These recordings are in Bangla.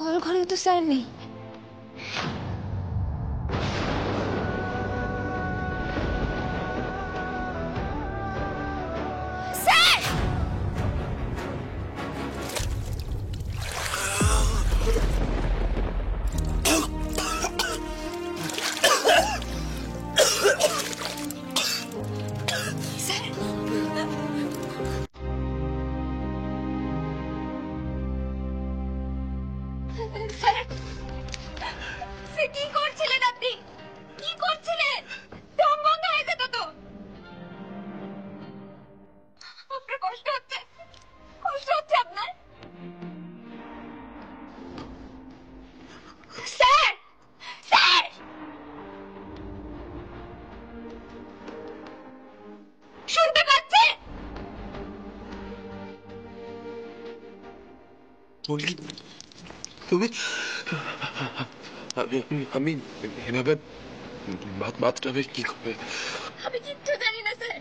কল ঘরে তো স্যার নেই। স্যার! কি করছিলেন আপনি? কি করছিলেন? দম বন্ধ হয়ে যেত তো। আপনার কষ্ট হচ্ছে? কষ্ট হচ্ছে আপনার? স্যার! স্যার! শুনতে পাচ্ছেন? তুমি তুমি আমি এভাবে বাথটাবে কি করবে? আমি কিচ্ছু জানি না স্যার।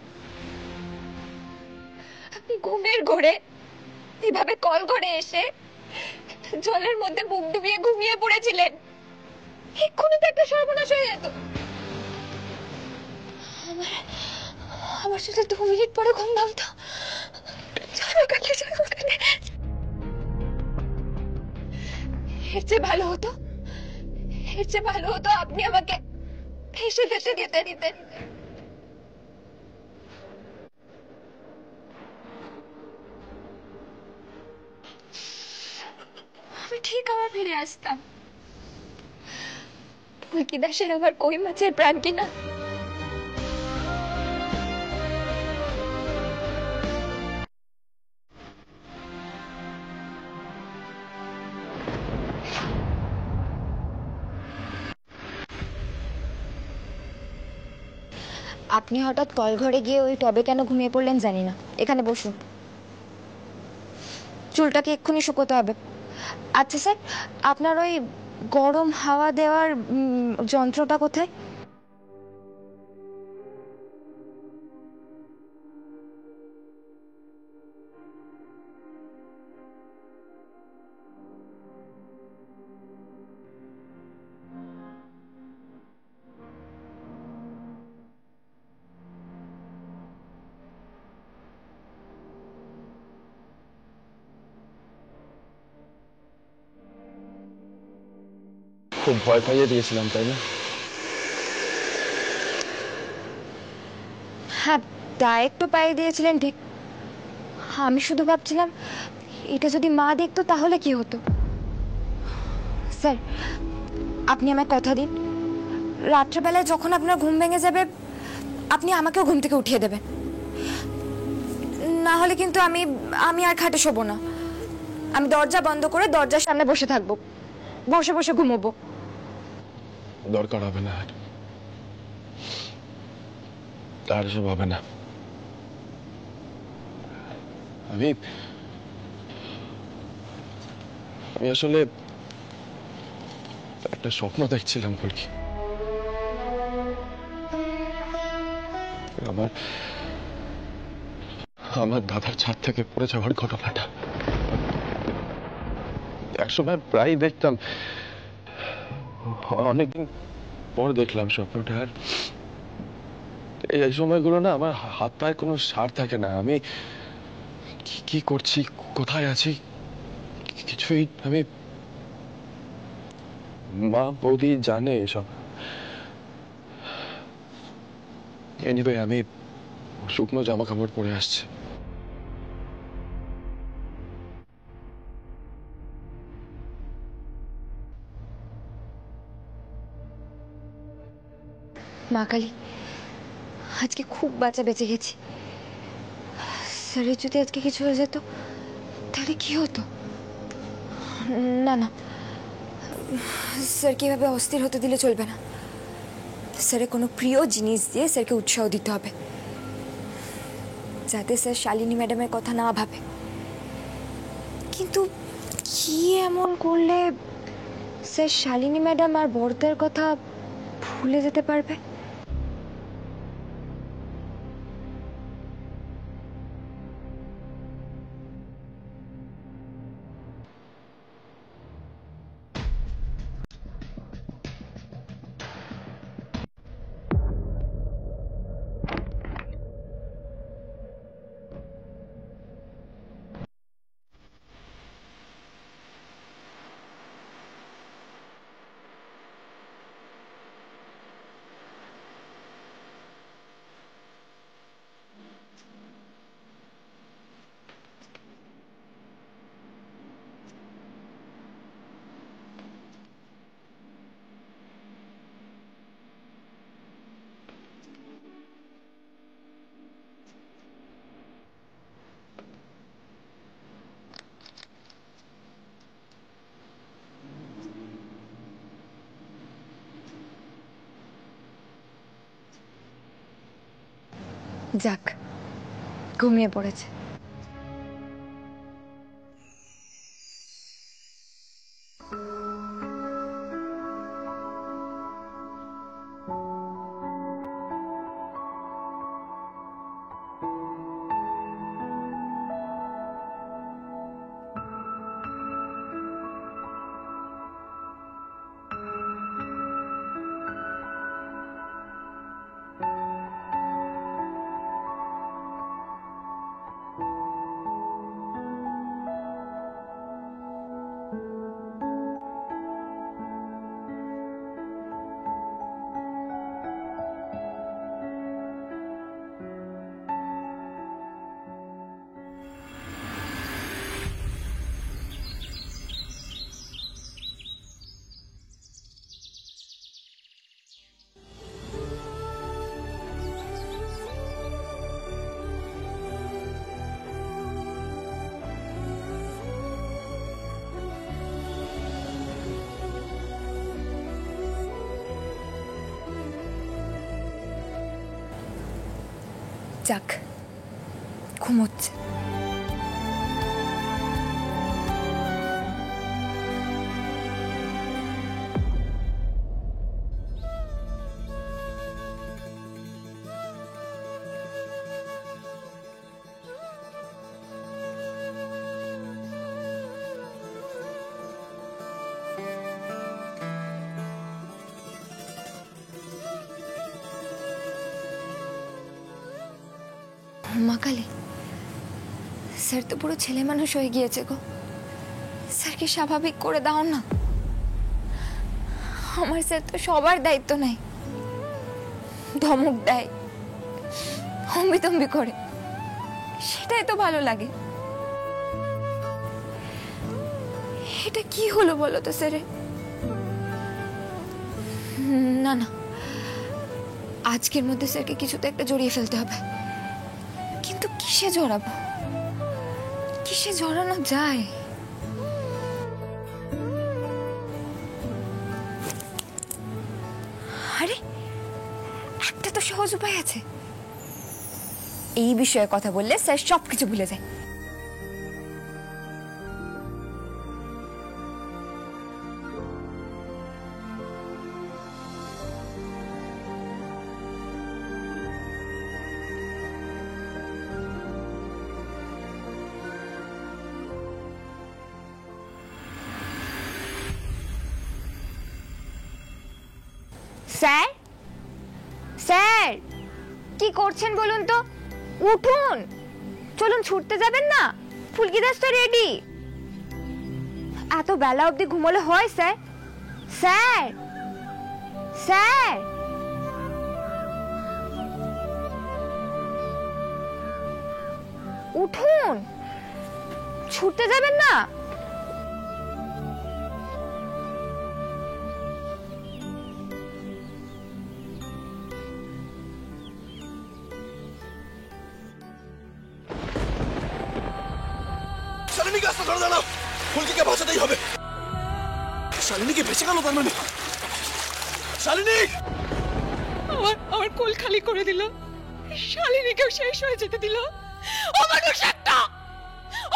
আপনি ঘুমের ঘোরে এভাবে কল ঘরে এসে জলের মধ্যে মুখ ডুবিয়ে ঘুমিয়ে পড়েছিলেন। এক্ষুনি তো একটা সর্বনাশ হয়ে যেত। আমার সাথে 2 মিনিট পরে ঘুম ভাঙতো। এর চেয়ে ভালো হতো, এর চেয়ে ভালো হতো আপনি আমাকে ভেসে ভেসে যেতে দিতেন। আমি ঠিক আবার ফিরে আসতাম। ফুলকি দাসের আবার কই মাছের প্রাণ কিনা। আপনি হঠাৎ কল ঘরে গিয়ে ওই টবে কেন ঘুমিয়ে পড়লেন জানি না। এখানে বসুন, চুলটাকে এক্ষুনি শুকোতে হবে। আচ্ছা স্যার, আপনার ওই গরম হাওয়া দেওয়ার যন্ত্রটা কোথায়? খুব ভয় পাইয়ে দিয়েছিলাম, তাই না? হ্যাঁ, তা একটু পাইয়ে দিয়েছিলেন ঠিক। আমি শুধু ভাবছিলাম এটা যদি মা দেখতো তাহলে কি হতো। স্যার, আপনি আমায় কথা দিন, রাত্রেবেলায় যখন আপনার ঘুম ভেঙে যাবে আপনি আমাকেও ঘুম থেকে উঠিয়ে দেবেন। না হলে কিন্তু আমি আমি আর খাটে শোবো না। আমি দরজা বন্ধ করে দরজার সামনে বসে থাকবো, বসে বসে ঘুমোবো। দরকার হবে না, তার সব হবে না। আমি আমি আসলে একটা স্বপ্ন দেখছিলাম ফুলকি। আমার আমার দাদার ছাদ থেকে পড়ে যাওয়ার ঘটনাটা একসময় প্রায় দেখতাম। অনেকদিন পর দেখলাম স্বপ্নটা। আর এই সময়গুলো না আমার হাত পায়ে কোনো সার থাকে না। আমি কি করছি, কোথায় আছি, কিছুই আমি, মা বৌদি জানে এসব। এনিওয়ে আমি শুকনো জামা কাপড় পরে আসছি। মা কালী, আজকে খুব বাঁচা বেঁচে গেছি। স্যারের যদি আজকে কিছু হয়ে যেত তাহলে কি হতো? না না, স্যার কিভাবে অস্থির হতে দিলে চলবে না। স্যারের কোনো প্রিয় জিনিস দিয়ে স্যারকে উৎসাহ দিতে হবে, যাতে স্যার শালিনী ম্যাডামের কথা না ভাবে। কিন্তু কি এমন করলে স্যার শালিনী ম্যাডাম আর বড়দের কথা ভুলে যেতে পারবে? যাক, ঘুমিয়ে পড়েছে। যাক, ঘুমোচ্ছে। মা কালী, স্যার তো পুরো ছেলে মানুষ হয়ে গিয়েছে গো। স্যারকে স্বাভাবিক করে দাও না। আমার স্যার তো সবার দায়িত্ব নেয়, ধমক দেয়, হম্বিতম্বি করে, সেটাই তো ভালো লাগে। এটা কি হলো বলো তো স্যারে? না না, আজকের মধ্যে স্যারকে কিছুতে একটা জড়িয়ে ফেলতে হবে। কিন্তু কিসে জড়াবো? কিসে জড়ানো যায়? আরে, একটা তো সহজ উপায় আছে। এই বিষয়ে কথা বললে স্যার সবকিছু ভুলে যায়। স্যার, স্যার, কি করছেন বলুন তো? উঠুন, চলুন, ছুটতে যাবেন না? ফুলকি দাস তো রেডি। এত বেলা অবধি ঘুমোলে হয় স্যার? স্যার, স্যার, উঠুন, ছুটতে যাবেন না? শালিনীকে রাস্তা ধরে দাঁড়াও, ফুলকিকে বাঁচাতেই হবে। শালিনীকে ভেসে গেল তার মানে? শালিনী! আমার কোল খালি করে দিল, শালিনীকেও শেষ হয়ে যেতে দিল। অমানুষ একটা,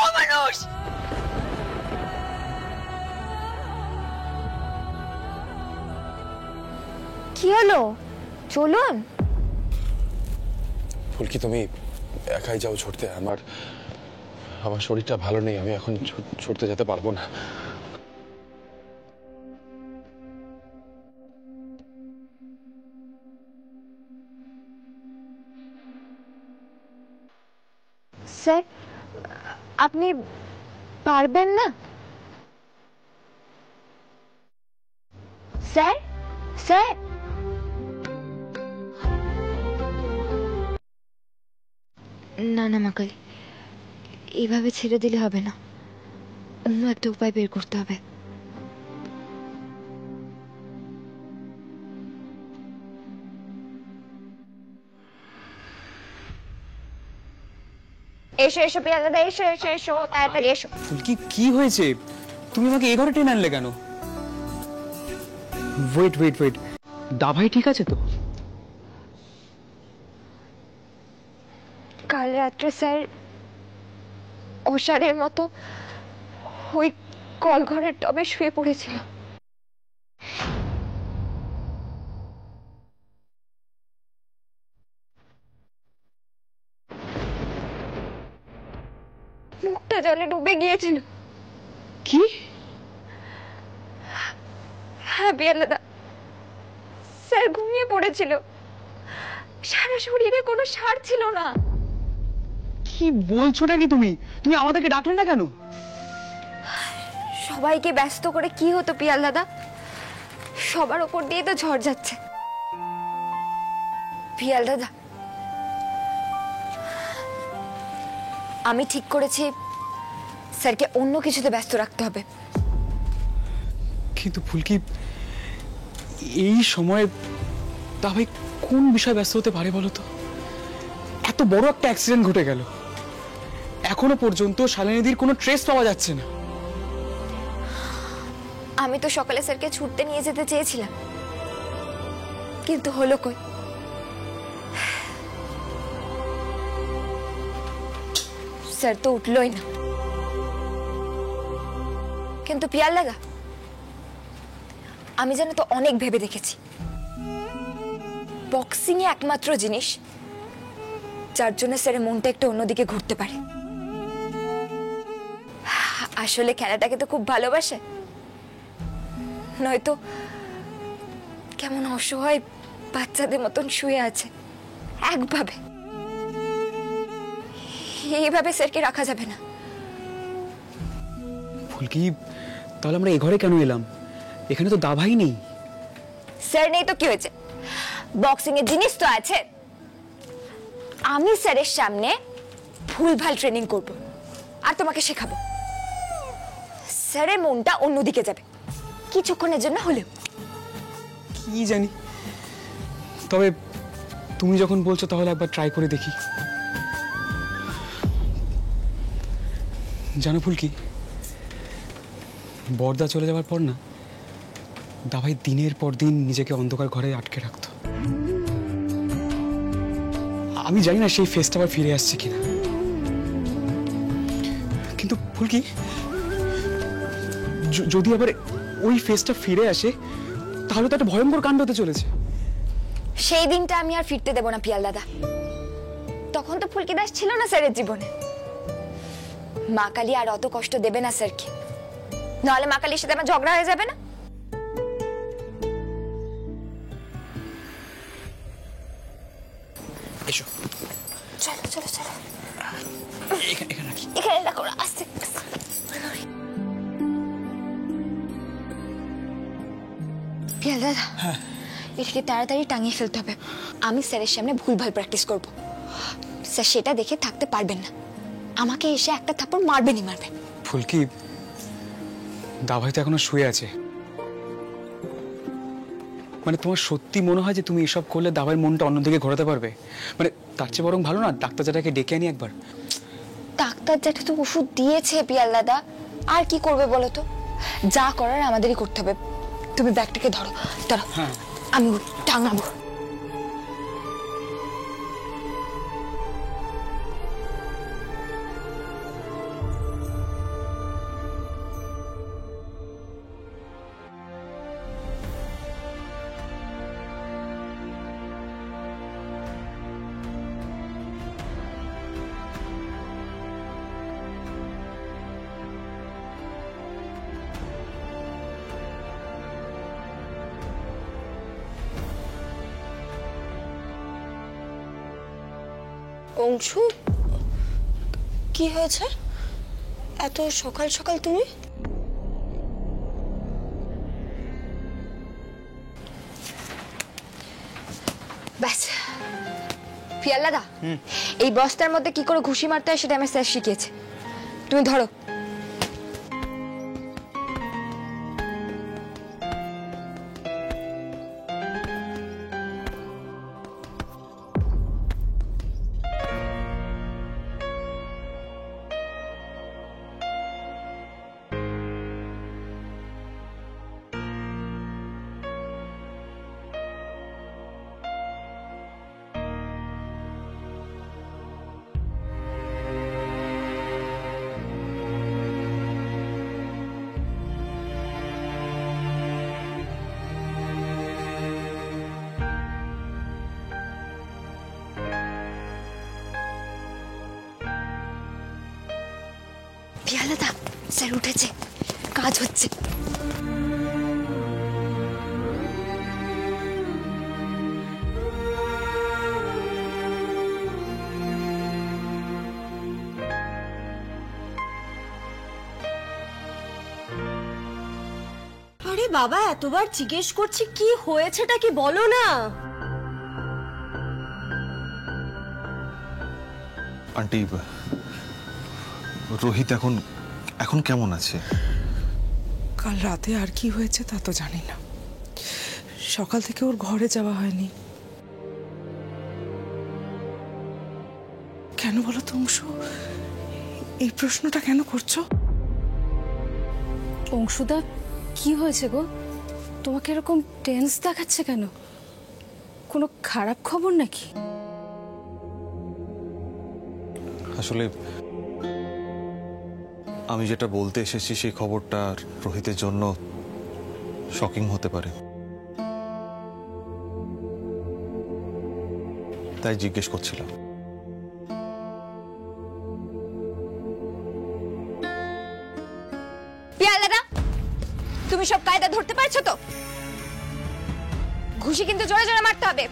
অমানুষ! কি হলো? চলুন। ফুলকি, তুমি একাই যাও ছুটতে। আমার শরীরটা ভালো নেই, আমি এখন ছুটতে যেতে পারবো না। স্যার, আপনি পারবেন না? স্যার, স্যার, না না মা কালী, এইভাবে ছেড়ে দিলে হবে না। অন্য একটা উপায় বের করতে হবে। এসো এসো পিয়া দাদা, এসো এসো এসো, তাড়াতাড়ি এসো। ফুলকি, কি হয়েছে? তুমি আমাকে এ ঘরে টেনে আনলে কেন? ওয়েট ওয়েট ওয়েট, দাভাই ঠিক আছে তো? কাল রাত্রে স্যার অসারের মতো ওই কলঘরের টবে শুয়ে পড়েছিল। মুখটা জলে ডুবে গিয়েছিল। কি? হ্যাঁ বিয়ালাদা, স্যার ঘুমিয়ে পড়েছিল, সারা শরীরে কোনো সাড় ছিল না। কি বলছোটা কি তুমি? তুমি আমাদেরকে ডাকলে না কেন? সবাইকে ব্যস্ত করে কি হতো পিয়াল দাদা, সবার ওপর দিয়ে তো ঝড় যাচ্ছে। পিয়াল দাদা, আমি ঠিক করেছি স্যারকে অন্য কিছুতে ব্যস্ত রাখতে হবে। কিন্তু ফুলকি, এই সময় দাভাই কোন বিষয়ে ব্যস্ত হতে পারে বলো তো? এত বড় একটা অ্যাক্সিডেন্ট ঘটে গেল, এখনো পর্যন্ত শালিনীদির কোনো ট্রেস পাওয়া যাচ্ছে না। আমি তো সকালে স্যারকে ছুটতে নিয়ে যেতে চেয়েছিলাম, কিন্তু হলো কই। স্যার তো উঠলই না। কিন্তু পিয়াল লাগা, আমি জানো তো অনেক ভেবে দেখেছি, বক্সিং এ একমাত্র জিনিস যার জন্য স্যারের মনটা একটু অন্যদিকে ঘুরতে পারে। আসলে খেলাটাকে তো খুব ভালোবাসে, নয়তো কেমন অসহায় বাচ্চাদের মতন শুয়ে আছে একভাবে। এইভাবে স্যারকে রাখা যাবে না। ফুলকি, তাহলে আমরা এই ঘরে কেন এলাম? এখানে তো দাভাই নেই। স্যার নেই তো কি হয়েছে, বক্সিং এর জিনিস তো আছে। আমি স্যারের সামনে ভুলভাল ট্রেনিং করব আর তোমাকে শেখাবো। স্যারের মনটা অন্যদিকে যাবে কিছুক্ষণের জন্য হলেও। কি জানি, তবে তুমি যখন বলছো তাহলে একবার ট্রাই করে দেখি। জানো ফুলকি, বর্দা চলে যাওয়ার পর না, দাভাই দিনের পর দিন নিজেকে অন্ধকার ঘরে আটকে রাখতো। আমি জানি না সেই ফেসটা আবার ফিরে আসছে কিনা। কিন্তু ফুলকি, যদি আবার ওই ফেসটা ফিরে আসে তাহলে তো একটা ভয়ঙ্কর কাণ্ড হতে চলেছে। সেই দিনটা আমি আর ফিরতে দেব না পিয়াল দাদা। তখন তো ফুলকি দাস ছিল না স্যারের জীবনে। মা কালী আর অত কষ্ট দেবে না স্যারকে, নাহলে মা কালীর সাথে আমার ঝগড়া হয়ে যাবে না। এসো, চলো চলো চলো, এখানে রাখি। এখানে রাখো, আস্তে আস্তে। পিয়াল দাদা, এটাকে তাড়াতাড়ি টাঙিয়ে ফেলতে হবে। আমি স্যারের সামনে ভুলভাল প্র্যাকটিস করব, স্যার সেটা দেখে থাকতে পারবেন না, আমাকে এসে একটা থাপ্পড় মারবেনই মারবেন। ফুলকি, দাভাই তো এখনো শুয়ে আছে। মানে তোমার সত্যি মনে হয় যে তুমি এসব করলে দাভাইয়ের মনটা অন্যদিকে ঘোরাতে পারবে? মানে তার চেয়ে বরং ভালো না ডাক্তার জ্যাঠাকে ডেকে আনি একবার। ডাক্তার জ্যাঠা তো ওষুধ দিয়েছে পিয়াল দাদা, আর কি করবে বলো তো? যা করার আমাদেরই করতে হবে। তুমি ব্যাগটাকে ধরো ধরো, হ্যাঁ। আমি টাঙাবো। অংশু, কি হয়েছে এত সকাল সকাল তুমি? ব্যাস পিয়াল দাদা, এই বস্তার মধ্যে কি করে ঘুষি মারতে হয় সেটা আমার স্যার শিখিয়েছে। তুমি ধরো। পিয়ালাদা, স্যার উঠেছে, কাজ হচ্ছে। আরে বাবা, এতবার জিজ্ঞেস করছি কি হয়েছেটা কি বলো না। আন্টি, রোহিত এখন এখন কেমন আছে? কাল রাতে আর কি হয়েছে তা তো জানি না। সকাল থেকে ওর ঘরে যাওয়া হয়নি। কেন বলো তো অংশু, এই প্রশ্নটা কেন করছো? অংশুদা, কি হয়েছে গো? তোমাকে এরকম টেন্স দেখাচ্ছে কেন? কোনো খারাপ খবর নাকি? আসলে আমি যেটা বলতে এসেছি সেই খবরটা রোহিতের জন্য শকিং হতে পারে, তাই জিজ্ঞেস করছিলাম। পিয়ালাদা, তুমি সব কায়দা ধরতে পারছো তো? ঘুষি কিন্তু জোরে জোরে মারতে হবে।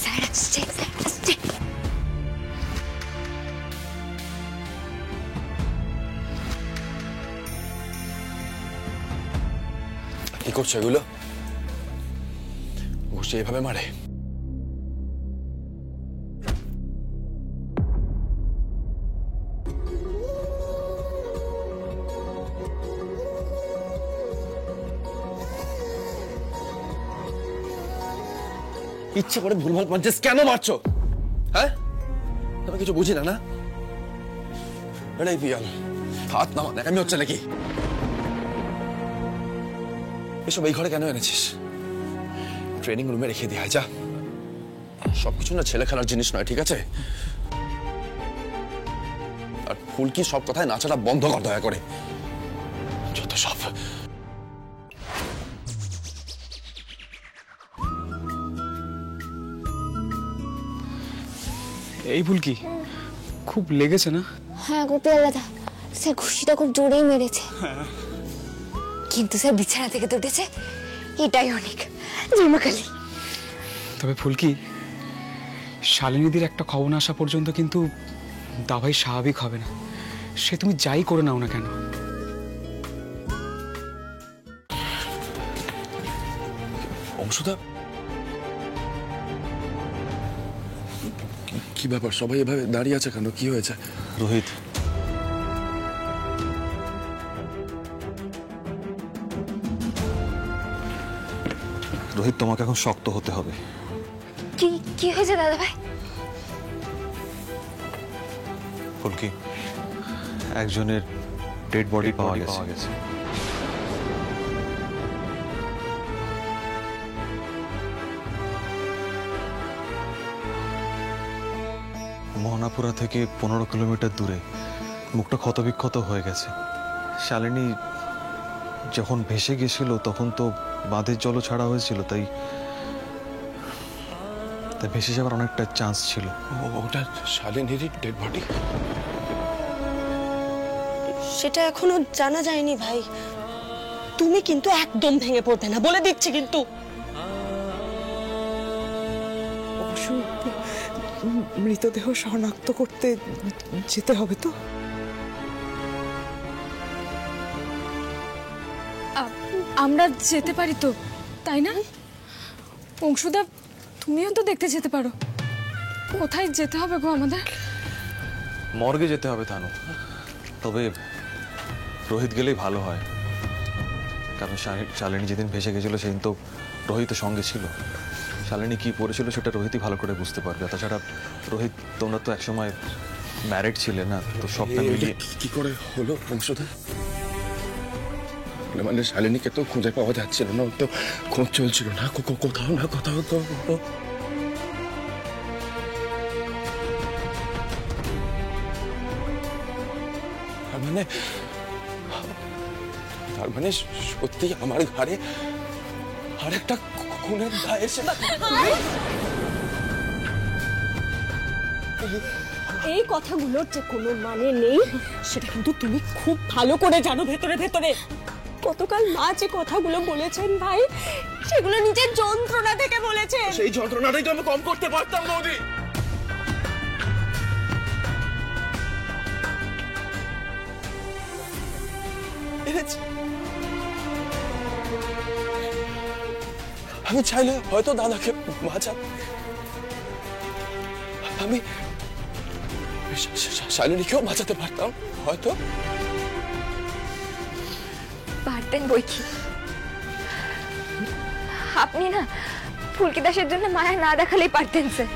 স্যার আসছে, স্যার আসছে। কি করছো এগুলো? ঘুষি এভাবে মারে? ইচ্ছে করে ভুলভাল পাঞ্চেস কেন মারছো? হ্যাঁ, আমি কিছু বুঝি না। না এটাই পিয়াল, হাত নামা, দেখামি হচ্ছে নাকি? এসব এই ঘরে কেন এনেছিস? ট্রেনিং রুমে রেখে দিয়ে যা। সবকিছু না ছেলে খেলার জিনিস নয়, ঠিক আছে? আর ফুলকি সব কথায় নাচাটা বন্ধ কর দয়া করে। যত সব। এই ভুল কি খুব লেগেছে না? হ্যাঁ গো পিয়ালাদা, স্যার ঘুষিটা খুব জোরেই মেরেছে, কিন্তু স্যার বিছানা থেকে তো উঠেছে, এটাই অনেক। জয়মাকালী। তবে ফুলকি, শালিনীদির একটা খবর না আসা পর্যন্ত কিন্তু দাবাই স্বাভাবিক হবে না, সে তুমি যাই করে নাও না কেন। অংশুদা, কি ব্যাপার? সবাই এভাবে দাঁড়িয়ে আছে কেন? কি হয়েছে? রোহিত, রোহিত, তোমাকে এখন শক্ত হতে হবে। কি কি হয়েছে দাদা ভাই? ফুলকি, একজনের ডেড বডি পাওয়া গেছে। মোহনাপুরা থেকে 15 কিলোমিটার দূরে, মুখটা ক্ষতবিক্ষত হয়ে গেছে। শালিনী যখন ভেসে গেছিল তখন তো বাঁধের জলও ছাড়া হয়েছিল, তাই ভেসে যাওয়ার অনেকটা চান্স ছিল। ওটা শালিনীরই ডেড বডি? সেটা এখনো জানা যায়নি ভাই। তুমি কিন্তু একদম ভেঙে পড়বে না, বলে দিচ্ছি কিন্তু। অংশু, মৃতদেহ শনাক্ত করতে যেতে হবে তো? আমরা যেতে পারি তো, তাই না? অংশুদা, তুমিও তো দেখতে যেতে পারো। কোথায় যেতে হবে গো আমাদের? মর্গে যেতে হবে তানু, তবে রোহিত গেলেই ভালো হয়, কারণ শালিনী যেদিন ভেসে গেছিল সেদিন তো রোহিতের সঙ্গে ছিল। শালিনী কি পড়েছিল সেটা রোহিতই ভালো করে বুঝতে পারবে। তাছাড়া রোহিত, তোমরা তো একসময় ম্যারিড ছিলে না, তো সবটা মিলিয়ে কি করে হলো অংশুদা? মানে শালিনীকে তো খুঁজে পাওয়া যাচ্ছিল না, তো খোঁজ চলছিল না কোথাও না কোথাও। তার মানে সত্যি আমার ঘাড়ে আর একটা খুনের দায় এসে না? এই কথাগুলোর যে কোনো মানে নেই সেটা কিন্তু তুমি খুব ভালো করে জানো ভেতরে ভেতরে। গতকাল মা যে কথাগুলো বলেছেন ভাই, সেগুলো নিজের যন্ত্রণা থেকে বলেছেন। সেই যন্ত্রণাটাই তো আমি কম করতে পারতাম বৌদি। আমি চাইলে হয়তো দাদাকে বাঁচা, আমি শালিনীকেও বাঁচাতে পারতাম হয়তো। পারতেন বই কি, আপনি না ফুলকি দাসের জন্য মায়া না দেখালেই পারতেন স্যার।